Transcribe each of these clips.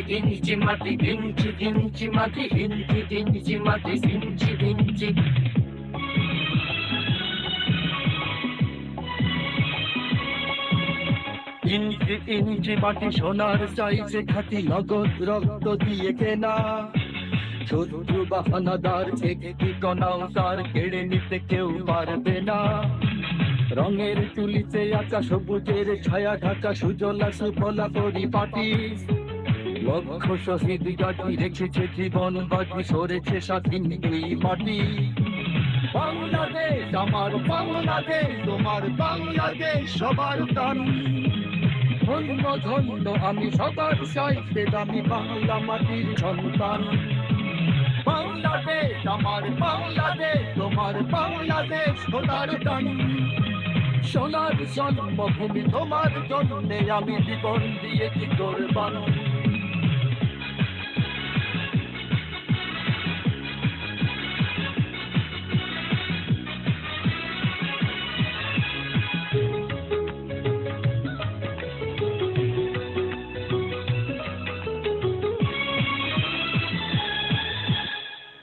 ইঞ্চি মাটি ইঞ্চি ইঞ্চি মাটি ইঞ্চি ইঞ্চি মাটি ইঞ্চি ইঞ্চি ইঞ্চি ইঞ্চি মাটি সোনার চাইছে খাঁটি নগদ রক্ত দিয়ে কেনা শত্রু বাহানাদার একটি কণাও তার কেড়ে নিতে কেউ পারবে না রঙের তুলিতে আঁকা সবুজের ছায়া ঢাকা সুজলা সুফলা পরিপাটি লক্ষ শহীদ জাতি রেখেছে জীবন বাজি সরেছে স্বাধীন এই মাটি বাংলাদেশ আমার বাংলাদেশ তোমার বাংলাদেশ সবার প্রাণ ধন্য ধন্য আমি সবার চাইতে দামি বাংলা মাটির সন্তান বাংলাদেশ আমার বাংলাদেশ তোমার বাংলাদেশ সোনার টান সোনার জন্মভূমি তোমার জন্যে আমি জীবন দিয়েছি কোরবান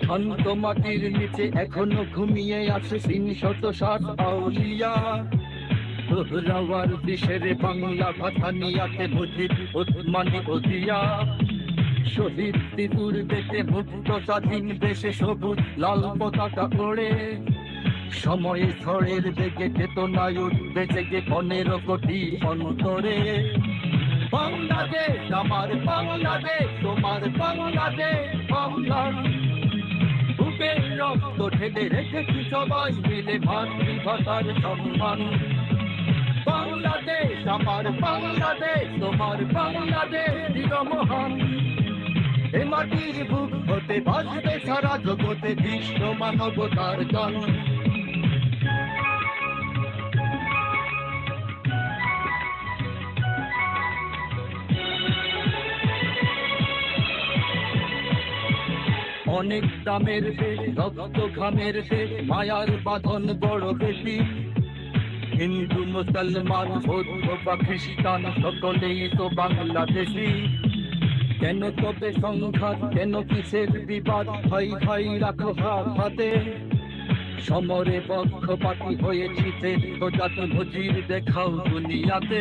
শান্ত মাটির নিচে এখনো ঘুমিয়ে আছে ৩৬০ আউলিয়া দোহরাওয়ার দেশের বাংলা ভাষা নিয়াতে মুজিব ওসমানী ওজিয়া শহীদ তিতুর দেশে মুক্ত স্বাধীন দেশে সবুজ লাল পতাকা ওড়ে সময়ে ঝড়ের বেগে চেতনায় উঠবে জেগে ১৫ কোটি অন্তরে বাংলাদেশ আমার বাংলাদেশ তোমার বাংলাদেশ বাংলার বুকের রক্ত ঢেলে রেখেছি সবাই মিলে মাতৃভাষার সম্মান বাংলাদেশ আমার বাংলাদেশ তোমার বাংলাদেশ চিরমহান এ মাটির বুক হতে বাজবে সারা জগতে বিশ্ব মানবতার গান অনেক দামের দেশ রক্ত ঘামের দেশ মায়ার বাঁধন বড় বেশি হিন্দু মুসলমান বৌদ্ধ বা খ্রিস্টান সকলেই তো বাংলাদেশি কেন তবে সংঘাত কেন কিসের বিবাদ ভাই ভাই রাখো হাতে সমরে পক্ষপাতী হয়েছি তো জাত নজির দেখাও দুনিয়াতে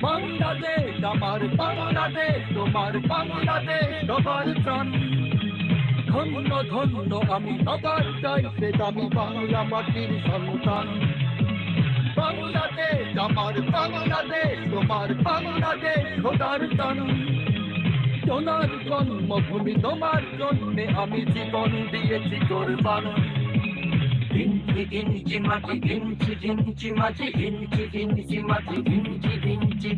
বাংলাদেশ আমার বাংলাদেশ তোমার বাংলাদেশ সবার প্রাণ ধন্য ধন্য আমি সবার চাইতে দামি বাংলা মাটির সন্তান বাংলাদেশ আমার বাংলাদেশ তোমার বাংলাদেশ সোনার টান সোনার জন্মভূমি তোমার জন্যে আমি জীবন দিয়েছি কোরবান ইঞ্চি ইঞ্চি মাটি ইঞ্চি ইঞ্চি মাটি ইঞ্চি ইঞ্চি মাটি ইঞ্চি ইঞ্চি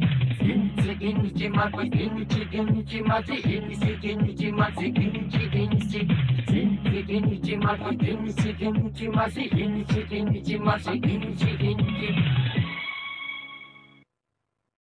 ইঞ্চি ইঞ্চি মাটি ইঞ্চি ইঞ্চি মাটি ইঞ্চি ইঞ্চি মাটি ইঞ্চি ইঞ্চি ইঞ্চি ইঞ্চি মাটি ইঞ্চি ইঞ্চি মাটি ইঞ্চি ইঞ্চি মাটি ইঞ্চি ইঞ্চি